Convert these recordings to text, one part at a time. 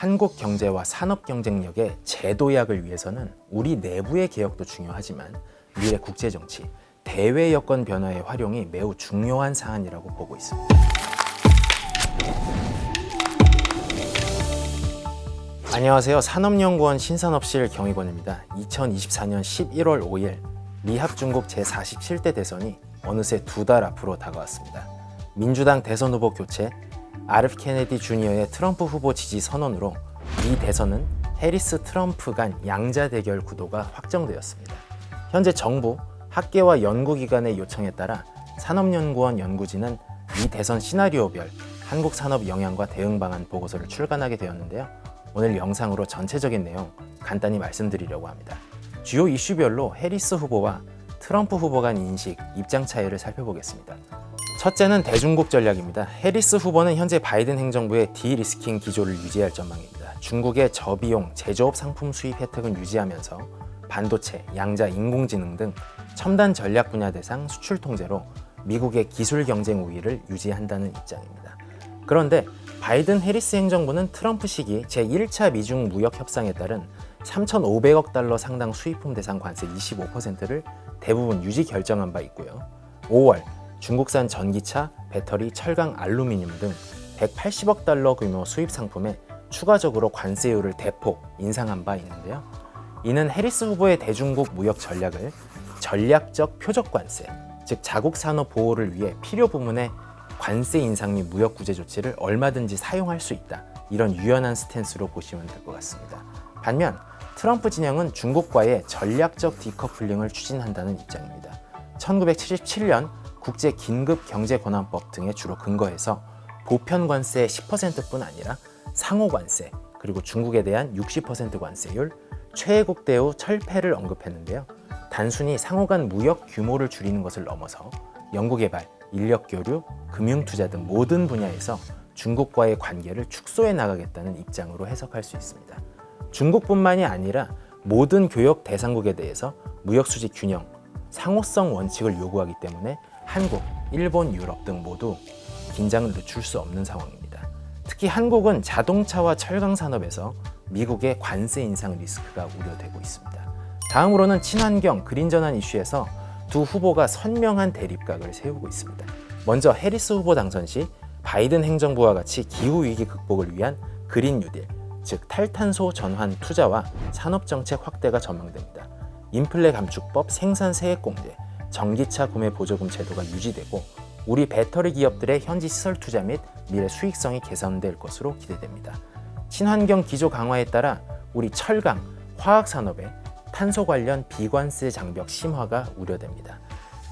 한국 경제와 산업 경쟁력의 재도약을 위해서는 우리 내부의 개혁도 중요하지만 미래 국제 정치, 대외 여건 변화의 활용이 매우 중요한 사안이라고 보고 있습니다. 안녕하세요. 산업연구원 신산업실 경희권입니다. 2024년 11월 5일 미합 중국 제47대 대선이 어느새 2달 앞으로 다가왔습니다. 민주당 대선 후보 교체, RF 케네디 주니어의 트럼프 후보 지지 선언으로 이 대선은 해리스 트럼프 간 양자 대결 구도가 확정되었습니다. 현재 정부, 학계와 연구기관의 요청에 따라 산업연구원 연구진은 이 대선 시나리오별 한국 산업 영향과 대응 방안 보고서를 출간하게 되었는데요. 오늘 영상으로 전체적인 내용 간단히 말씀드리려고 합니다. 주요 이슈별로 해리스 후보와 트럼프 후보 간 인식, 입장 차이를 살펴보겠습니다. 첫째는 대중국 전략입니다. 해리스 후보는 현재 바이든 행정부의 디리스킹 기조를 유지할 전망입니다. 중국의 저비용 제조업 상품 수입 혜택은 유지하면서 반도체, 양자, 인공지능 등 첨단 전략 분야 대상 수출 통제로 미국의 기술 경쟁 우위를 유지한다는 입장입니다. 그런데 바이든 해리스 행정부는 트럼프 시기 제1차 미중 무역 협상에 따른 3,500억 달러 상당 수입품 대상 관세 25%를 대부분 유지 결정한 바 있고요. 5월 중국산 전기차, 배터리, 철강, 알루미늄 등 180억 달러 규모 수입 상품에 추가적으로 관세율을 대폭 인상한 바 있는데요. 이는 해리스 후보의 대중국 무역 전략을 전략적 표적 관세, 즉 자국 산업 보호를 위해 필요 부분에 관세 인상 및 무역 구제 조치를 얼마든지 사용할 수 있다. 이런 유연한 스탠스로 보시면 될 것 같습니다. 반면 트럼프 진영은 중국과의 전략적 디커플링을 추진한다는 입장입니다. 1977년 국제 긴급 경제 권한법 등에 주로 근거해서 보편 관세 10%뿐 아니라 상호 관세, 그리고 중국에 대한 60% 관세율, 최애국 대우 철폐를 언급했는데요. 단순히 상호 간 무역 규모를 줄이는 것을 넘어서 연구개발, 인력 교류, 금융 투자 등 모든 분야에서 중국과의 관계를 축소해 나가겠다는 입장으로 해석할 수 있습니다. 중국뿐만이 아니라 모든 교역 대상국에 대해서 무역 수지 균형, 상호성 원칙을 요구하기 때문에 한국, 일본, 유럽 등 모두 긴장을 늦출 수 없는 상황입니다. 특히 한국은 자동차와 철강 산업에서 미국의 관세 인상 리스크가 우려되고 있습니다. 다음으로는 친환경, 그린 전환 이슈에서 두 후보가 선명한 대립각을 세우고 있습니다. 먼저 해리스 후보 당선 시 바이든 행정부와 같이 기후위기 극복을 위한 그린 뉴딜, 즉 탈탄소 전환 투자와 산업정책 확대가 전망됩니다. 인플레 감축법, 생산 세액 공제, 전기차 구매 보조금 제도가 유지되고 우리 배터리 기업들의 현지 시설 투자 및 미래 수익성이 개선될 것으로 기대됩니다. 친환경 기조 강화에 따라 우리 철강, 화학 산업의 탄소 관련 비관세 장벽 심화가 우려됩니다.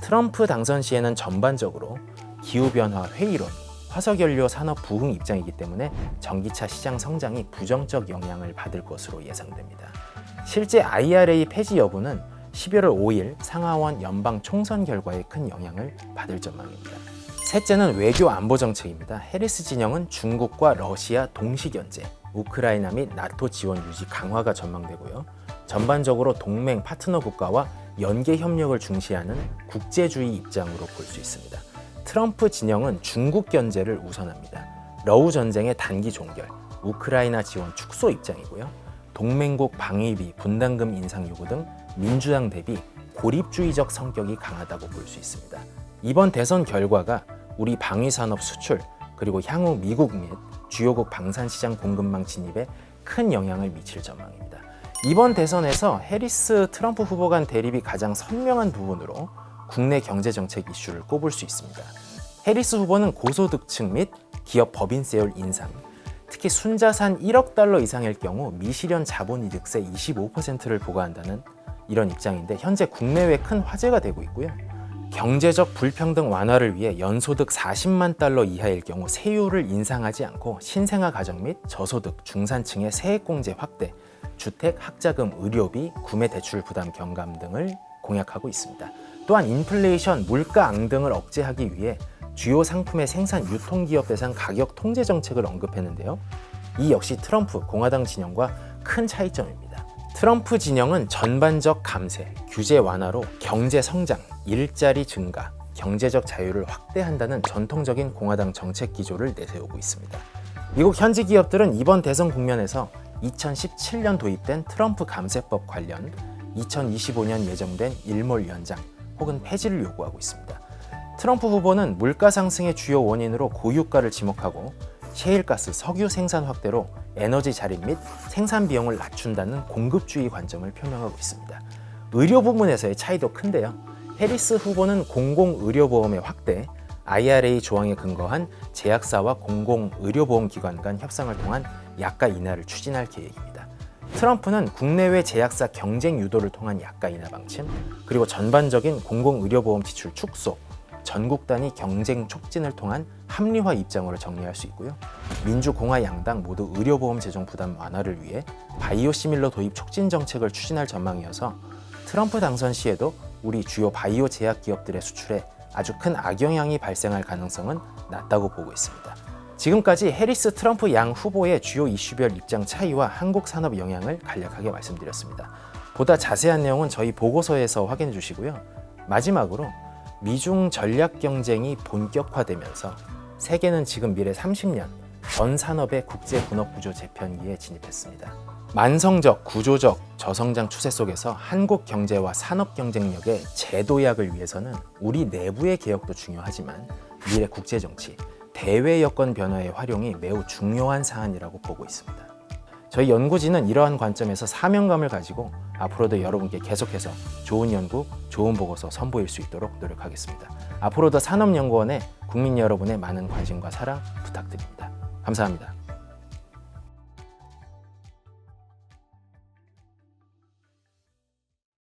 트럼프 당선 시에는 전반적으로 기후변화 회의론, 화석연료 산업 부흥 입장이기 때문에 전기차 시장 성장이 부정적 영향을 받을 것으로 예상됩니다. 실제 IRA 폐지 여부는 11월 5일 상하원 연방 총선 결과에 큰 영향을 받을 전망입니다. 셋째는 외교 안보 정책입니다. 해리스 진영은 중국과 러시아 동시 견제, 우크라이나 및 나토 지원 유지 강화가 전망되고요. 전반적으로 동맹 파트너 국가와 연계 협력을 중시하는 국제주의 입장으로 볼 수 있습니다. 트럼프 진영은 중국 견제를 우선합니다. 러우 전쟁의 단기 종결, 우크라이나 지원 축소 입장이고요. 동맹국 방위비, 분담금 인상 요구 등 민주당 대비 고립주의적 성격이 강하다고 볼 수 있습니다. 이번 대선 결과가 우리 방위산업 수출, 그리고 향후 미국 및 주요국 방산시장 공급망 진입에 큰 영향을 미칠 전망입니다. 이번 대선에서 해리스 트럼프 후보 간 대립이 가장 선명한 부분으로 국내 경제정책 이슈를 꼽을 수 있습니다. 해리스 후보는 고소득층 및 기업 법인세율 인상, 특히 순자산 1억 달러 이상일 경우 미실현 자본이득세 25%를 부과한다는 이런 입장인데 현재 국내외 큰 화제가 되고 있고요. 경제적 불평등 완화를 위해 연소득 40만 달러 이하일 경우 세율을 인상하지 않고 신생아 가정 및 저소득 중산층의 세액공제 확대, 주택, 학자금, 의료비, 구매 대출 부담 경감 등을 공약하고 있습니다. 또한 인플레이션, 물가 앙등을 억제하기 위해 주요 상품의 생산 유통기업 대상 가격 통제 정책을 언급했는데요. 이 역시 트럼프 공화당 진영과 큰 차이점입니다. 트럼프 진영은 전반적 감세, 규제 완화로 경제 성장, 일자리 증가, 경제적 자유를 확대한다는 전통적인 공화당 정책 기조를 내세우고 있습니다. 미국 현지 기업들은 이번 대선 국면에서 2017년 도입된 트럼프 감세법 관련 2025년 예정된 일몰 연장 혹은 폐지를 요구하고 있습니다. 트럼프 후보는 물가 상승의 주요 원인으로 고유가를 지목하고 셰일가스, 석유 생산 확대로 에너지 자립 및 생산 비용을 낮춘다는 공급주의 관점을 표명하고 있습니다. 의료 부문에서의 차이도 큰데요. 해리스 후보는 공공의료보험의 확대, IRA 조항에 근거한 제약사와 공공의료보험기관 간 협상을 통한 약가 인하를 추진할 계획입니다. 트럼프는 국내외 제약사 경쟁 유도를 통한 약가 인하 방침, 그리고 전반적인 공공의료보험 지출 축소, 전국 단위 경쟁 촉진을 통한 합리화 입장으로 정리할 수 있고요. 민주공화 양당 모두 의료보험 재정 부담 완화를 위해 바이오시밀러 도입 촉진 정책을 추진할 전망이어서 트럼프 당선 시에도 우리 주요 바이오 제약 기업들의 수출에 아주 큰 악영향이 발생할 가능성은 낮다고 보고 있습니다. 지금까지 해리스 트럼프 양 후보의 주요 이슈별 입장 차이와 한국 산업 영향을 간략하게 말씀드렸습니다. 보다 자세한 내용은 저희 보고서에서 확인해 주시고요. 마지막으로 미중 전략 경쟁이 본격화되면서 세계는 지금 미래 30년 전 산업의 국제 분업 구조 재편기에 진입했습니다. 만성적, 구조적 저성장 추세 속에서 한국 경제와 산업 경쟁력의 재도약을 위해서는 우리 내부의 개혁도 중요하지만 미래 국제 정치, 대외 여건 변화의 활용이 매우 중요한 사안이라고 보고 있습니다. 저희 연구진은 이러한 관점에서 사명감을 가지고 앞으로도 여러분께 계속해서 좋은 연구, 좋은 보고서 선보일 수 있도록 노력하겠습니다. 앞으로도 산업연구원에 국민 여러분의 많은 관심과 사랑 부탁드립니다. 감사합니다.